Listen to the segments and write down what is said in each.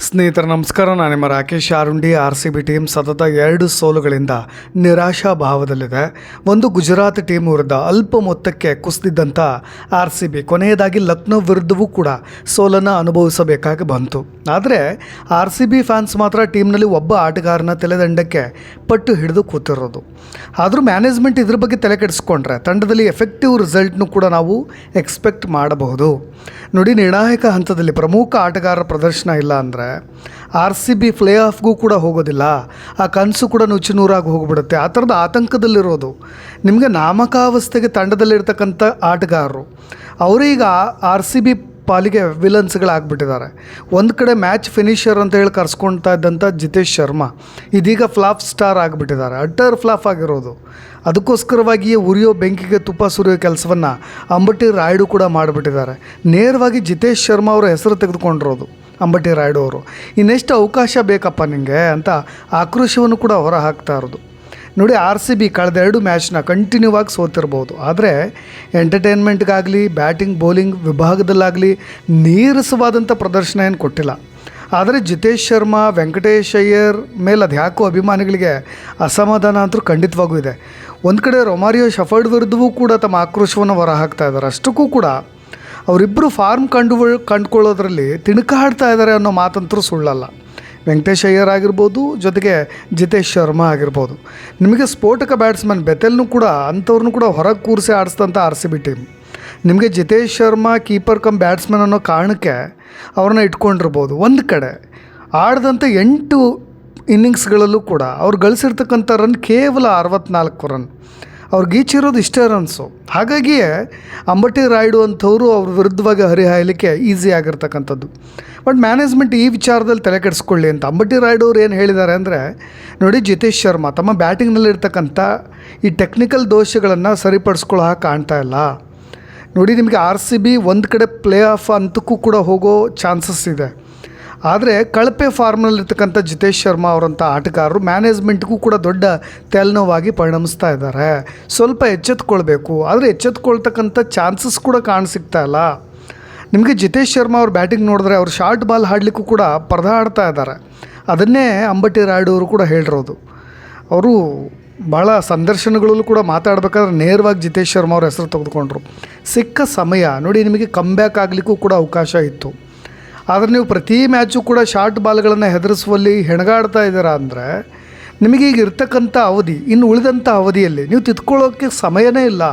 ಸ್ನೇಹಿತರೆ ನಮಸ್ಕಾರ. ನಾನು ನಿಮ್ಮ ರಾಕೇಶ್ ಆರುಂಡಿ. RCB ಟೀಮ್ ಸತತ 2 ಸೋಲುಗಳಿಂದ ನಿರಾಶಾ ಭಾವದಲ್ಲಿದೆ. ಒಂದು ಗುಜರಾತ್ ಟೀಮ್ ವಿರುದ್ಧ ಅಲ್ಪ ಮೊತ್ತಕ್ಕೆ ಕುಸಿದಿದ್ದಂಥ RCB ಕೊನೆಯದಾಗಿ ಲಕ್ನೋ ವಿರುದ್ಧವೂ ಕೂಡ ಸೋಲನ್ನು ಅನುಭವಿಸಬೇಕಾಗಿ ಬಂತು. ಆದರೆ RCB ಫ್ಯಾನ್ಸ್ ಮಾತ್ರ ಟೀಮ್ನಲ್ಲಿ ಒಬ್ಬ ಆಟಗಾರನ ತಲೆದಂಡಕ್ಕೆ ಪಟ್ಟು ಹಿಡಿದು ಕೂತಿರೋದು. ಆದರೂ ಮ್ಯಾನೇಜ್ಮೆಂಟ್ ಇದ್ರ ಬಗ್ಗೆ ತಲೆ ಕೆಡಿಸ್ಕೊಂಡ್ರೆ ತಂಡದಲ್ಲಿ ಎಫೆಕ್ಟಿವ್ ರಿಸಲ್ಟ್ನು ಕೂಡ ನಾವು ಎಕ್ಸ್ಪೆಕ್ಟ್ ಮಾಡಬಹುದು. ನೋಡಿ, ನಿರ್ಣಾಯಕ ಹಂತದಲ್ಲಿ ಪ್ರಮುಖ ಆಟಗಾರರ ಪ್ರದರ್ಶನ ಇಲ್ಲ ಅಂದರೆ RCB ಪ್ಲೇ ಆಫ್ಗೂ ಕೂಡ ಹೋಗೋದಿಲ್ಲ. ಆ ಕನಸು ಕೂಡ ನುಚ್ಚುನೂರಾಗಿ ಹೋಗ್ಬಿಡುತ್ತೆ. ಆ ಥರದ ಆತಂಕದಲ್ಲಿರೋದು ನಿಮಗೆ ನಾಮಕಾವಸ್ಥೆಗೆ ತಂಡದಲ್ಲಿರ್ತಕ್ಕಂಥ ಆಟಗಾರರು ಅವರೀಗ RCB ಪಾಲಿಗೆ ವಿಲನ್ಸ್ಗಳಾಗ್ಬಿಟ್ಟಿದ್ದಾರೆ. ಒಂದು ಕಡೆ ಮ್ಯಾಚ್ ಫಿನಿಷರ್ ಅಂತ ಹೇಳಿ ಕರ್ಸ್ಕೊಳ್ತಾ ಇದ್ದಂಥ ಜಿತೇಶ್ ಶರ್ಮಾ ಇದೀಗ ಫ್ಲಾಪ್ ಸ್ಟಾರ್ ಆಗಿಬಿಟ್ಟಿದ್ದಾರೆ. ಅಟ್ಟರ್ ಫ್ಲಾಪ್ ಆಗಿರೋದು. ಅದಕ್ಕೋಸ್ಕರವಾಗಿಯೇ ಉರಿಯೋ ಬೆಂಕಿಗೆ ತುಪ್ಪ ಸುರಿಯೋ ಕೆಲಸವನ್ನು ಅಂಬಟಿ ರಾಯುಡು ಕೂಡ ಮಾಡಿಬಿಟ್ಟಿದ್ದಾರೆ. ನೇರವಾಗಿ ಜಿತೇಶ್ ಶರ್ಮಾ ಅವರ ಹೆಸರು ತೆಗೆದುಕೊಂಡಿರೋದು ಅಂಬಟಿ ರಾಯುಡು ಅವರು. ಇನ್ನೆಷ್ಟು ಅವಕಾಶ ಬೇಕಪ್ಪ ನಿಮಗೆ ಅಂತ ಆಕ್ರೋಶವನ್ನು ಕೂಡ ಹೊರ ಹಾಕ್ತಾ ಇರೋದು. ನೋಡಿ, RCB ಕಳೆದ 2 ಮ್ಯಾಚ್ನ ಕಂಟಿನ್ಯೂ ಆಗಿ ಸೋತಿರ್ಬೋದು. ಆದರೆ ಎಂಟರ್ಟೈನ್ಮೆಂಟ್ಗಾಗಲಿ ಬ್ಯಾಟಿಂಗ್ ಬೌಲಿಂಗ್ ವಿಭಾಗದಲ್ಲಾಗಲಿ ನೀರಸವಾದಂಥ ಪ್ರದರ್ಶನ ಏನು ಕೊಟ್ಟಿಲ್ಲ. ಆದರೆ ಜಿತೇಶ್ ಶರ್ಮಾ, ವೆಂಕಟೇಶ್ ಅಯ್ಯರ್ ಮೇಲೆ ಅದು ಯಾಕೋ ಅಭಿಮಾನಿಗಳಿಗೆ ಅಸಮಾಧಾನ ಅಂತೂ ಖಂಡಿತವಾಗೂ ಇದೆ. ಒಂದು ಕಡೆ ರೊಮಾರಿಯೋ ಶಫರ್ಡ್ ವಿರುದ್ಧವೂ ಕೂಡ ತಮ್ಮ ಆಕ್ರೋಶವನ್ನು ಹೊರ ಹಾಕ್ತಾ ಇದ್ದಾರೆ. ಅಷ್ಟಕ್ಕೂ ಕೂಡ ಅವರಿಬ್ಬರು ಫಾರ್ಮ್ ಕಂಡುಕೊಳ್ಳೋದ್ರಲ್ಲಿ ತಿಣುಕಾಡ್ತಾ ಇದ್ದಾರೆ ಅನ್ನೋ ಮಾತಂತರೂ ಸುಳ್ಳಲ್ಲ. ವೆಂಕಟೇಶ್ ಅಯ್ಯರ್ ಆಗಿರ್ಬೋದು, ಜೊತೆಗೆ ಜಿತೇಶ್ ಶರ್ಮಾ ಆಗಿರ್ಬೋದು. ನಿಮಗೆ ಸ್ಫೋಟಕ ಬ್ಯಾಟ್ಸ್ಮನ್ ಬೆತೆಲ್ನು ಕೂಡ ಅಂಥವ್ರನ್ನೂ ಕೂಡ ಹೊರಗೆ ಕೂರಿಸಿ ಆಡಿಸಿದಂಥ RCB ಟೀಮ್. ನಿಮಗೆ Jitesh Sharma keeper come batsman ಅನ್ನೋ ಕಾರಣಕ್ಕೆ ಅವ್ರನ್ನ ಇಟ್ಕೊಂಡಿರ್ಬೋದು. ಒಂದು ಕಡೆ ಆಡಿದಂಥ 8 ಇನ್ನಿಂಗ್ಸ್ಗಳಲ್ಲೂ ಕೂಡ ಅವ್ರು ಗಳಿಸಿರ್ತಕ್ಕಂಥ ರನ್ ಕೇವಲ 64 ರನ್. ಅವ್ರು ಗೀಚಿರೋದು ಇಷ್ಟೇ ರನ್ಸು. ಹಾಗಾಗಿಯೇ ಅಂಬಟಿ ರಾಯುಡು ಅಂಥವರು ಅವ್ರ ವಿರುದ್ಧವಾಗಿ ಹರಿಹಾಯಲಿಕ್ಕೆ ಈಸಿ ಆಗಿರ್ತಕ್ಕಂಥದ್ದು. ಬಟ್ ಮ್ಯಾನೇಜ್ಮೆಂಟ್ ಈ ವಿಚಾರದಲ್ಲಿ ತಲೆ ಕೆಡಿಸ್ಕೊಳ್ಳಿ ಅಂತ ಅಂಬಟಿ ರಾಯುಡು ಅವ್ರು ಏನು ಹೇಳಿದ್ದಾರೆ ಅಂದರೆ, ನೋಡಿ, ಜಿತೇಶ್ ಶರ್ಮಾ ತಮ್ಮ ಬ್ಯಾಟಿಂಗ್ನಲ್ಲಿರ್ತಕ್ಕಂಥ ಈ ಟೆಕ್ನಿಕಲ್ ದೋಷಗಳನ್ನು ಸರಿಪಡಿಸ್ಕೊಳ್ಳೋ ಹಾಗೆ ಕಾಣ್ತಾ ಇಲ್ಲ. ನೋಡಿ, ನಿಮಗೆ RCB ಒಂದು ಕಡೆ ಪ್ಲೇ ಆಫ್ ಹಂತಕ್ಕೂ ಕೂಡ ಹೋಗೋ ಚಾನ್ಸಸ್ ಇದೆ. ಆದರೆ ಕಳಪೆ ಫಾರ್ಮ್ನಲ್ಲಿರ್ತಕ್ಕಂಥ ಜಿತೇಶ್ ಶರ್ಮಾ ಅವರಂಥ ಆಟಗಾರರು ಮ್ಯಾನೇಜ್ಮೆಂಟ್ಗೂ ಕೂಡ ದೊಡ್ಡ ತೆಲನೋವಾಗಿ ಪರಿಣಮಿಸ್ತಾ ಇದ್ದಾರೆ. ಸ್ವಲ್ಪ ಎಚ್ಚೆತ್ಕೊಳ್ಬೇಕು. ಆದರೆ ಎಚ್ಚೆತ್ಕೊಳ್ತಕ್ಕಂಥ ಚಾನ್ಸಸ್ ಕೂಡ ಕಾಣಸಿಗ್ತಾ ಇಲ್ಲ. ನಿಮಗೆ ಜಿತೇಶ್ ಶರ್ಮಾ ಅವ್ರ ಬ್ಯಾಟಿಂಗ್ ನೋಡಿದ್ರೆ ಅವ್ರು ಶಾರ್ಟ್ ಬಾಲ್ ಆಡಲಿಕ್ಕೂ ಕೂಡ ಪರದಾಡ್ತಾ ಇದ್ದಾರೆ. ಅದನ್ನೇ ಅಂಬಟಿ ರಾಯುಡು ಅವರು ಕೂಡ ಹೇಳಿರೋದು. ಅವರು ಭಾಳ ಸಂದರ್ಶನಗಳಲ್ಲೂ ಕೂಡ ಮಾತಾಡಬೇಕಾದ್ರೆ ನೇರವಾಗಿ ಜಿತೇಶ್ ಶರ್ಮಾ ಅವ್ರ ಹೆಸರು ತೆಗೆದುಕೊಂಡ್ರು. ಸಿಕ್ಕ ಸಮಯ ನೋಡಿ, ನಿಮಗೆ ಕಮ್ಬ್ಯಾಕ್ ಆಗಲಿಕ್ಕೂ ಕೂಡ ಅವಕಾಶ ಇತ್ತು. ಆದರೆ ನೀವು ಪ್ರತಿ ಮ್ಯಾಚು ಕೂಡ ಶಾರ್ಟ್ ಬಾಲ್ಗಳನ್ನು ಹೆದರಿಸುವಲ್ಲಿ ಹೆಣಗಾಡ್ತಾ ಇದ್ದೀರಾ ಅಂದರೆ ನಿಮಗೀಗ ಇರ್ತಕ್ಕಂಥ ಅವಧಿ, ಇನ್ನು ಉಳಿದಂಥ ಅವಧಿಯಲ್ಲಿ ನೀವು ತಿದ್ಕೊಳ್ಳೋಕ್ಕೆ ಸಮಯನೇ ಇಲ್ಲ.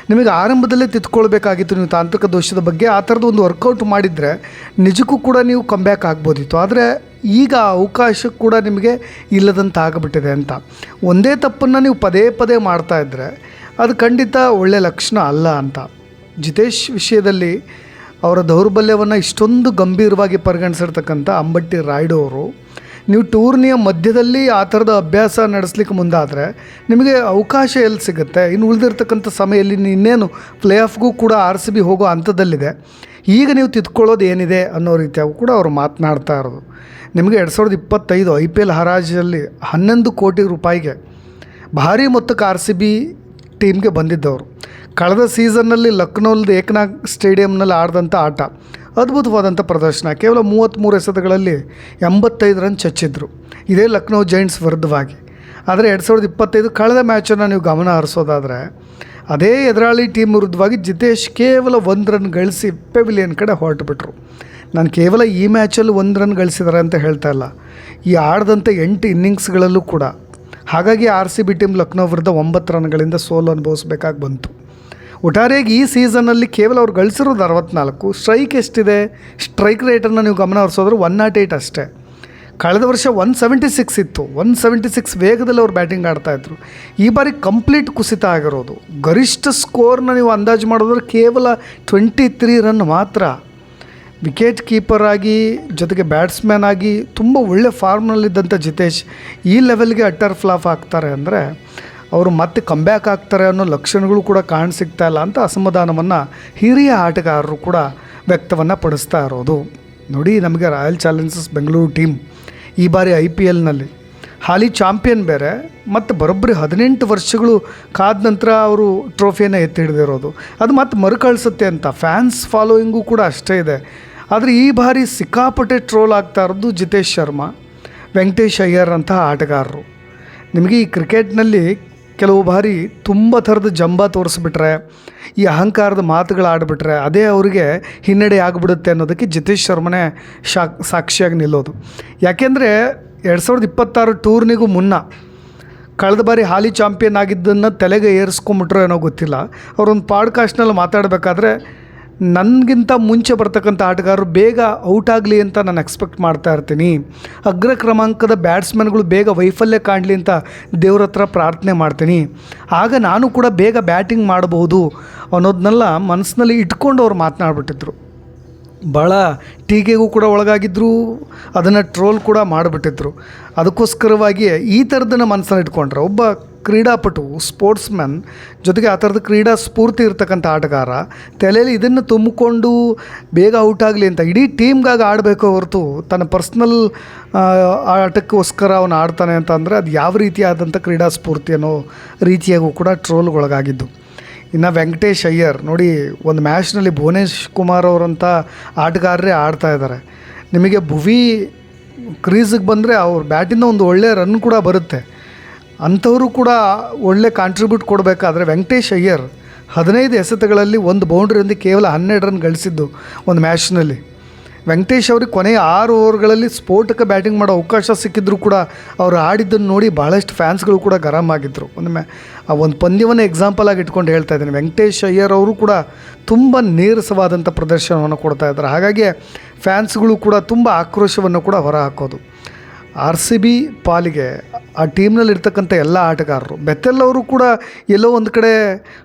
ನಿಮಗೆ ಆರಂಭದಲ್ಲೇ ತಿದ್ಕೊಳ್ಬೇಕಾಗಿತ್ತು ನೀವು ತಾಂತ್ರಿಕ ದೋಷದ ಬಗ್ಗೆ. ಆ ಥರದ್ದು ಒಂದು ವರ್ಕೌಟ್ ಮಾಡಿದರೆ ನಿಜಕ್ಕೂ ಕೂಡ ನೀವು ಕಂಬ್ಯಾಕ್ ಆಗ್ಬೋದಿತ್ತು. ಆದರೆ ಈಗ ಅವಕಾಶ ಕೂಡ ನಿಮಗೆ ಇಲ್ಲದಂತ ಆಗಿಬಿಟ್ಟಿದೆ ಅಂತ. ಒಂದೇ ತಪ್ಪನ್ನು ನೀವು ಪದೇ ಪದೇ ಮಾಡ್ತಾಯಿದ್ರೆ ಅದು ಖಂಡಿತ ಒಳ್ಳೆಯ ಲಕ್ಷಣ ಅಲ್ಲ ಅಂತ. ಜಿತೇಶ್ ವಿಷಯದಲ್ಲಿ ಅವರ ದೌರ್ಬಲ್ಯವನ್ನು ಇಷ್ಟೊಂದು ಗಂಭೀರವಾಗಿ ಪರಿಗಣಿಸಿರ್ತಕ್ಕಂಥ ಅಂಬಟಿ ರಾಯುಡು ಅವರು, ನೀವು ಟೂರ್ನಿಯ ಮಧ್ಯದಲ್ಲಿ ಆ ಥರದ ಅಭ್ಯಾಸ ನಡೆಸಲಿಕ್ಕೆ ಮುಂದಾದರೆ ನಿಮಗೆ ಅವಕಾಶ ಎಲ್ಲಿ ಸಿಗುತ್ತೆ? ಇನ್ನು ಉಳಿದಿರ್ತಕ್ಕಂಥ ಸಮಯದಲ್ಲಿ ಇನ್ನೇನು ಪ್ಲೇ ಆಫ್ಗೂ ಕೂಡ RCB ಹೋಗೋ ಹಂತದಲ್ಲಿದೆ. ಈಗ ನೀವು ತಿದ್ಕೊಳ್ಳೋದು ಏನಿದೆ ಅನ್ನೋ ರೀತಿಯಾಗೂ ಕೂಡ ಅವರು ಮಾತನಾಡ್ತಾ ಇರೋದು. ನಿಮಗೆ 2025 IPL ಹರಾಜಲ್ಲಿ 11 ಕೋಟಿ ರೂಪಾಯಿಗೆ ಭಾರಿ ಮೊತ್ತಕ್ಕೆ RCB ಟೀಮ್ಗೆ ಬಂದಿದ್ದವರು. ಕಳೆದ ಸೀಸನ್ನಲ್ಲಿ ಲಕ್ನೋದ ಏಕನಾಥ್ ಸ್ಟೇಡಿಯಂನಲ್ಲಿ ಆಡಿದಂಥ ಆಟ ಅದ್ಭುತವಾದಂಥ ಪ್ರದರ್ಶನ. ಕೇವಲ 33 ಎಸೆತಗಳಲ್ಲಿ 85 ರನ್ ಚಚ್ಚಿದ್ರು. ಇದೇ ಲಕ್ನೋ ಜೈಂಟ್ಸ್ ವಿರುದ್ಧವಾಗಿ. ಆದರೆ 2025 ಕಳೆದ ಮ್ಯಾಚನ್ನು ನೀವು ಗಮನ ಹರಿಸೋದಾದರೆ ಅದೇ ಎದುರಾಳಿ ಟೀಮ್ ವಿರುದ್ಧವಾಗಿ ಜಿತೇಶ್ ಕೇವಲ 1 ರನ್ ಗಳಿಸಿ ಪೆವಿಲಿಯನ್ ಕಡೆ ಹೊರಟುಬಿಟ್ರು. ನಾನು ಕೇವಲ ಈ ಮ್ಯಾಚಲ್ಲಿ 1 ರನ್ ಗಳಿಸಿದ್ದಾರೆ ಅಂತ ಹೇಳ್ತಾ ಇಲ್ಲ, ಈ ಆಡಿದಂಥ 8 ಇನ್ನಿಂಗ್ಸ್ಗಳಲ್ಲೂ ಕೂಡ. ಹಾಗಾಗಿ RCB ಟೀಮ್ ಲಕ್ನೋ ವಿರುದ್ಧ 9 ರನ್ಗಳಿಂದ ಸೋಲು ಅನುಭವಿಸ್ಬೇಕಾಗಿ ಬಂತು. ಒಟ್ಟಾರೆಯಾಗಿ ಈ ಸೀಸನ್ನಲ್ಲಿ ಕೇವಲ ಅವ್ರು ಗಳಿಸಿರೋದು 64. ಸ್ಟ್ರೈಕ್ ಎಷ್ಟಿದೆ? ಸ್ಟ್ರೈಕ್ ರೇಟನ್ನು ನೀವು ಗಮನ ಹರಿಸೋದ್ರೆ 108 ಅಷ್ಟೇ. ಕಳೆದ ವರ್ಷ 176 ಇತ್ತು. 176 ವೇಗದಲ್ಲಿ ಅವ್ರು ಬ್ಯಾಟಿಂಗ್ ಆಡ್ತಾಯಿದ್ರು. ಈ ಬಾರಿ ಕಂಪ್ಲೀಟ್ ಕುಸಿತ ಆಗಿರೋದು. ಗರಿಷ್ಠ ಸ್ಕೋರ್ನ ನೀವು ಅಂದಾಜು ಮಾಡಿದ್ರೆ ಕೇವಲ 23 ರನ್ ಮಾತ್ರ. ವಿಕೆಟ್ ಕೀಪರ್ ಆಗಿ ಜೊತೆಗೆ ಬ್ಯಾಟ್ಸ್ಮನ್ ಆಗಿ ತುಂಬ ಒಳ್ಳೆ ಫಾರ್ಮ್ನಲ್ಲಿದ್ದಂಥ ಜಿತೇಶ್ ಈ ಲೆವೆಲ್ಗೆ ಅಟ್ಟರ್ ಫ್ಲಾಪ್ ಆಗ್ತಾರೆ ಅಂದರೆ ಅವರು ಮತ್ತೆ ಕಂಬ್ಯಾಕ್ ಆಗ್ತಾರೆ ಅನ್ನೋ ಲಕ್ಷಣಗಳು ಕೂಡ ಕಾಣಸಿಗ್ತಾ ಇಲ್ಲ ಅಂತ ಅಸಮಾಧಾನವನ್ನು ಹಿರಿಯ ಆಟಗಾರರು ಕೂಡ ವ್ಯಕ್ತವನ್ನು ಪಡಿಸ್ತಾ ಇರೋದು. ನೋಡಿ, ನಮಗೆ ರಾಯಲ್ ಚಾಲೆಂಜರ್ಸ್ ಬೆಂಗಳೂರು ಟೀಮ್ ಈ ಬಾರಿ IPLನಲ್ಲಿ ಹಾಲಿ ಚಾಂಪಿಯನ್ ಬೇರೆ, ಮತ್ತು ಬರೋಬ್ಬರಿ 18 ವರ್ಷಗಳು ಕಾದ ನಂತರ ಅವರು ಟ್ರೋಫಿಯನ್ನು ಎತ್ತಿ ಹಿಡಿದಿರೋದು. ಅದು ಮತ್ತೆ ಮರುಕಳಿಸುತ್ತೆ ಅಂತ ಫ್ಯಾನ್ಸ್ ಫಾಲೋಯಿಂಗು ಕೂಡ ಅಷ್ಟೇ ಇದೆ. ಆದರೆ ಈ ಬಾರಿ ಸಿಕ್ಕಾಪಟ್ಟೆ ಟ್ರೋಲ್ ಆಗ್ತಾ ಇರೋದು ಜಿತೇಶ್ ಶರ್ಮಾ, ವೆಂಕಟೇಶ್ ಅಯ್ಯರ್ ಅಂತಹ ಆಟಗಾರರು. ನಿಮಗೆ ಈ ಕ್ರಿಕೆಟ್ನಲ್ಲಿ ಕೆಲವು ಬಾರಿ ತುಂಬ ಥರದ ಜಂಬ ತೋರಿಸ್ಬಿಟ್ರೆ, ಈ ಅಹಂಕಾರದ ಮಾತುಗಳು ಆಡಿಬಿಟ್ರೆ ಅದೇ ಅವರಿಗೆ ಹಿನ್ನಡೆ ಆಗಿಬಿಡುತ್ತೆ ಅನ್ನೋದಕ್ಕೆ ಜಿತೇಶ್ ಶರ್ಮನೇ ಸಾಕ್ಷಿಯಾಗಿ ನಿಲ್ಲೋದು. ಯಾಕೆಂದರೆ 2026 ಟೂರ್ನಿಗೂ ಮುನ್ನ ಕಳೆದ ಬಾರಿ ಹಾಲಿ ಚಾಂಪಿಯನ್ ಆಗಿದ್ದನ್ನು ತಲೆಗೆ ಏರಿಸ್ಕೊಂಬಿಟ್ರೋ ಏನೋ ಗೊತ್ತಿಲ್ಲ, ಅವರೊಂದು ಪಾಡ್ಕಾಸ್ಟ್ನಲ್ಲಿ ಮಾತಾಡಬೇಕಾದ್ರೆ ನನಗಿಂತ ಮುಂಚೆ ಬರ್ತಕ್ಕಂಥ ಆಟಗಾರರು ಬೇಗ ಔಟ್ ಆಗಲಿ ಅಂತ ನಾನು ಎಕ್ಸ್ಪೆಕ್ಟ್ ಮಾಡ್ತಾ ಇರ್ತೀನಿ, ಅಗ್ರ ಕ್ರಮಾಂಕದ ಬ್ಯಾಟ್ಸ್ಮನ್ಗಳು ಬೇಗ ವೈಫಲ್ಯ ಕಾಣಲಿ ಅಂತ ದೇವ್ರ ಹತ್ರ ಪ್ರಾರ್ಥನೆ ಮಾಡ್ತೀನಿ, ಆಗ ನಾನು ಕೂಡ ಬೇಗ ಬ್ಯಾಟಿಂಗ್ ಮಾಡಬಹುದು ಅನ್ನೋದನ್ನೆಲ್ಲ ಮನಸ್ಸಿನಲ್ಲಿ ಇಟ್ಕೊಂಡು ಅವ್ರು ಮಾತನಾಡ್ಬಿಟ್ಟಿದ್ರು. ಭಾಳ ಟೀಕೆಗೂ ಕೂಡ ಒಳಗಾಗಿದ್ದರು, ಅದನ್ನು ಟ್ರೋಲ್ ಕೂಡ ಮಾಡಿಬಿಟ್ಟಿದ್ರು. ಅದಕ್ಕೋಸ್ಕರವಾಗಿ ಈ ಥರದನ್ನು ಮನಸ್ಸನ್ನು ಇಟ್ಕೊಂಡ್ರೆ ಒಬ್ಬ ಕ್ರೀಡಾಪಟು, ಸ್ಪೋರ್ಟ್ಸ್ಮನ್, ಜೊತೆಗೆ ಆ ಥರದ ಕ್ರೀಡಾ ಸ್ಫೂರ್ತಿ ಇರ್ತಕ್ಕಂಥ ಆಟಗಾರ ತಲೆಯಲ್ಲಿ ಇದನ್ನು ತುಂಬಿಕೊಂಡು ಬೇಗ ಔಟ್ ಆಗಲಿ ಅಂತ ಇಡೀ ಟೀಮ್ಗಾಗಿ ಆಡಬೇಕು ಹೊರತು ತನ್ನ ಪರ್ಸ್ನಲ್ ಆಟಕ್ಕೋಸ್ಕರ ಅವನು ಆಡ್ತಾನೆ ಅಂತ ಅಂದರೆ ಅದು ಯಾವ ರೀತಿಯಾದಂಥ ಕ್ರೀಡಾ ಸ್ಫೂರ್ತಿ ಅನ್ನೋ ರೀತಿಯಾಗೂ ಕೂಡ ಟ್ರೋಲ್ಗೊಳಗಾಗಿದ್ದು. ಇನ್ನು ವೆಂಕಟೇಶ್ ಅಯ್ಯರ್ ನೋಡಿ, ಒಂದು ಮ್ಯಾಚ್ನಲ್ಲಿ ಭುವನೇಶ್ ಕುಮಾರ್ ಅವರಂಥ ಆಟಗಾರರೇ ಆಡ್ತಾ ಇದ್ದಾರೆ. ನಿಮಗೆ ಭುವಿ ಕ್ರೀಸಿಗೆ ಬಂದರೆ ಅವ್ರ ಬ್ಯಾಟಿಂದ ಒಂದು ಒಳ್ಳೆಯ ರನ್ ಕೂಡ ಬರುತ್ತೆ, ಅಂಥವರು ಕೂಡ ಒಳ್ಳೆ ಕಾಂಟ್ರಿಬ್ಯೂಟ್ ಕೊಡಬೇಕಾದ್ರೆ ವೆಂಕಟೇಶ್ ಅಯ್ಯರ್ 15 ಎಸೆತಗಳಲ್ಲಿ ಒಂದು ಬೌಂಡ್ರಿಯಿಂದ ಕೇವಲ 12 ರನ್ ಗಳಿಸಿದ್ದು ಒಂದು ಮ್ಯಾಚ್ನಲ್ಲಿ. ವೆಂಕಟೇಶ್ ಅವ್ರಿಗೆ ಕೊನೆಯ 6 ಓವರ್ಗಳಲ್ಲಿ ಸ್ಫೋಟಕ ಬ್ಯಾಟಿಂಗ್ ಮಾಡೋ ಅವಕಾಶ ಸಿಕ್ಕಿದ್ರು ಕೂಡ ಅವರು ಆಡಿದ್ದನ್ನು ನೋಡಿ ಭಾಳಷ್ಟು ಫ್ಯಾನ್ಸ್ಗಳು ಕೂಡ ಗರಂ ಆಗಿದ್ದರು. ಒಂದು ಪಂದ್ಯವನ್ನು ಎಕ್ಸಾಂಪಲ್ ಆಗಿ ಇಟ್ಕೊಂಡು ಹೇಳ್ತಾ ಇದ್ದೀನಿ. ವೆಂಕಟೇಶ್ ಅಯ್ಯರ್ ಅವರು ಕೂಡ ತುಂಬ ನೀರಸವಾದಂಥ ಪ್ರದರ್ಶನವನ್ನು ಕೊಡ್ತಾ ಇದ್ದಾರೆ. ಹಾಗಾಗಿ ಫ್ಯಾನ್ಸ್ಗಳು ಕೂಡ ತುಂಬ ಆಕ್ರೋಶವನ್ನು ಕೂಡ ಹೊರ ಹಾಕೋದು. RCB ಪಾಲಿಗೆ ಆ ಟೀಮ್ನಲ್ಲಿರ್ತಕ್ಕಂಥ ಎಲ್ಲ ಆಟಗಾರರು, ಬೆಥೆಲ್ ಅವರು ಕೂಡ ಎಲ್ಲೋ ಒಂದು ಕಡೆ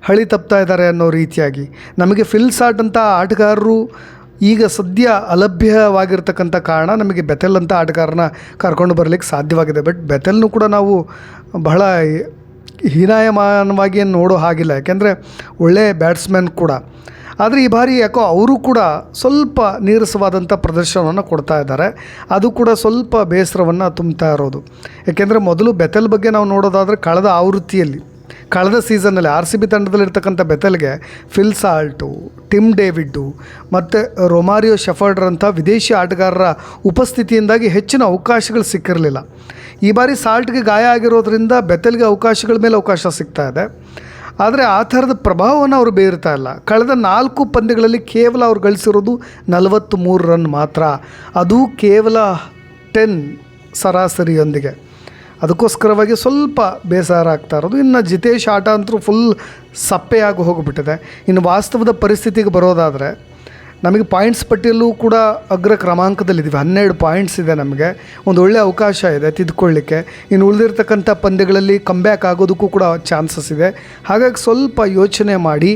ಹಳಿ ತಪ್ತಾ ಇದ್ದಾರೆ ಅನ್ನೋ ರೀತಿಯಾಗಿ, ನಮಗೆ ಫಿಲ್ ಸಾಲ್ಟ್ ಅಂತ ಆಟಗಾರರು ಈಗ ಸದ್ಯ ಅಲಭ್ಯವಾಗಿರ್ತಕ್ಕಂಥ ಕಾರಣ ನಮಗೆ ಬೆಥೆಲ್ ಅಂತ ಆಟಗಾರನ ಕರ್ಕೊಂಡು ಬರಲಿಕ್ಕೆ ಸಾಧ್ಯವಾಗಿದೆ. ಬಟ್ ಬೆಥೆಲ್ನು ಕೂಡ ನಾವು ಬಹಳ ಹೀನಾಯಮಾನವಾಗಿ ನೋಡೋ ಹಾಗಿಲ್ಲ, ಯಾಕೆಂದರೆ ಒಳ್ಳೆಯ ಬ್ಯಾಟ್ಸ್ಮನ್ ಕೂಡ. ಆದರೆ ಈ ಬಾರಿ ಯಾಕೋ ಅವರು ಕೂಡ ಸ್ವಲ್ಪ ನೀರಸವಾದಂಥ ಪ್ರದರ್ಶನವನ್ನು ಕೊಡ್ತಾ ಇದ್ದಾರೆ. ಅದು ಕೂಡ ಸ್ವಲ್ಪ ಬೇಸರವನ್ನು ತುಂಬ್ತಾ ಇರೋದು. ಯಾಕೆಂದರೆ ಮೊದಲು ಬೆಥೆಲ್ ಬಗ್ಗೆ ನಾವು ನೋಡೋದಾದರೆ ಕಳೆದ ಸೀಸನ್ನಲ್ಲಿ RCB ತಂಡದಲ್ಲಿರ್ತಕ್ಕಂಥ ಬೆಥೆಲ್ಗೆ ಫಿಲ್ ಸಾಲ್ಟು, ಟಿಮ್ ಡೇವಿಡ್ಡು ಮತ್ತು ರೊಮಾರಿಯೋ ಶೆಫರ್ಡ್ರಂಥ ವಿದೇಶಿ ಆಟಗಾರರ ಉಪಸ್ಥಿತಿಯಿಂದಾಗಿ ಹೆಚ್ಚಿನ ಅವಕಾಶಗಳು ಸಿಕ್ಕಿರಲಿಲ್ಲ. ಈ ಬಾರಿ ಸಾಲ್ಟ್ಗೆ ಗಾಯ ಆಗಿರೋದ್ರಿಂದ ಬೆಥೆಲ್ಗೆ ಅವಕಾಶಗಳ ಮೇಲೆ ಅವಕಾಶ ಸಿಗ್ತಾ ಇದೆ. ಆದರೆ ಆ ಥರದ ಪ್ರಭಾವವನ್ನು ಅವರು ಬೀರ್ತಾ ಇಲ್ಲ. ಕಳೆದ 4 ಪಂದ್ಯಗಳಲ್ಲಿ ಕೇವಲ ಅವ್ರು ಗಳಿಸಿರೋದು 43 ರನ್ ಮಾತ್ರ, ಅದು ಕೇವಲ 10 ಸರಾಸರಿಯೊಂದಿಗೆ. ಅದಕ್ಕೋಸ್ಕರವಾಗಿ ಸ್ವಲ್ಪ ಬೇಸರ ಆಗ್ತಾ ಇರೋದು. ಇನ್ನು ಜಿತೇಶ್ ಆಟ ಅಂತೂ ಫುಲ್ ಸಪ್ಪೆಯಾಗಿ ಹೋಗಿಬಿಟ್ಟಿದೆ. ಇನ್ನು ವಾಸ್ತವದ ಪರಿಸ್ಥಿತಿಗೆ ಬರೋದಾದರೆ ನಮಗೆ ಪಾಯಿಂಟ್ಸ್ ಪಟ್ಟಿಯಲ್ಲೂ ಕೂಡ ಅಗ್ರ ಕ್ರಮಾಂಕದಲ್ಲಿದ್ದೀವಿ. 12 ಪಾಯಿಂಟ್ಸ್ ಇದೆ. ನಮಗೆ ಒಂದು ಒಳ್ಳೆಯ ಅವಕಾಶ ಇದೆ ತಿದ್ದುಕೊಳ್ಳಿಕ್ಕೆ. ಇನ್ನು ಉಳಿದಿರ್ತಕ್ಕಂಥ ಪಂದ್ಯಗಳಲ್ಲಿ ಕಮ್ಬ್ಯಾಕ್ ಆಗೋದಕ್ಕೂ ಕೂಡ ಚಾನ್ಸಸ್ ಇದೆ. ಹಾಗಾಗಿ ಸ್ವಲ್ಪ ಯೋಚನೆ ಮಾಡಿ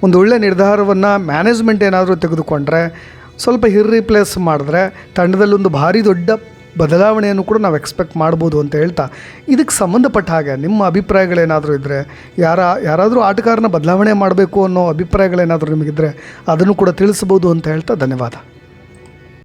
ಒಂದು ಒಳ್ಳೆಯ ನಿರ್ಧಾರವನ್ನು ಮ್ಯಾನೇಜ್ಮೆಂಟ್ ಏನಾದರೂ ತೆಗೆದುಕೊಂಡ್ರೆ, ಸ್ವಲ್ಪ ರೀಪ್ಲೇಸ್ ಮಾಡಿದ್ರೆ ತಂಡದಲ್ಲಿ ಒಂದು ಭಾರಿ ದೊಡ್ಡ ಬದಲಾವಣೆಯನ್ನು ಕೂಡ ನಾವು ಎಕ್ಸ್ಪೆಕ್ಟ್ ಮಾಡ್ಬೋದು ಅಂತ ಹೇಳ್ತಾ, ಇದಕ್ಕೆ ಸಂಬಂಧಪಟ್ಟ ಹಾಗೆ ನಿಮ್ಮ ಅಭಿಪ್ರಾಯಗಳೇನಾದರೂ ಇದ್ದರೆ, ಯಾರಾದರೂ ಆಟಗಾರನ ಬದಲಾವಣೆ ಮಾಡಬೇಕು ಅನ್ನೋ ಅಭಿಪ್ರಾಯಗಳೇನಾದರೂ ನಿಮಗಿದ್ದರೆ ಅದನ್ನು ಕೂಡ ತಿಳಿಸ್ಬೋದು ಅಂತ ಹೇಳ್ತಾ ಧನ್ಯವಾದ.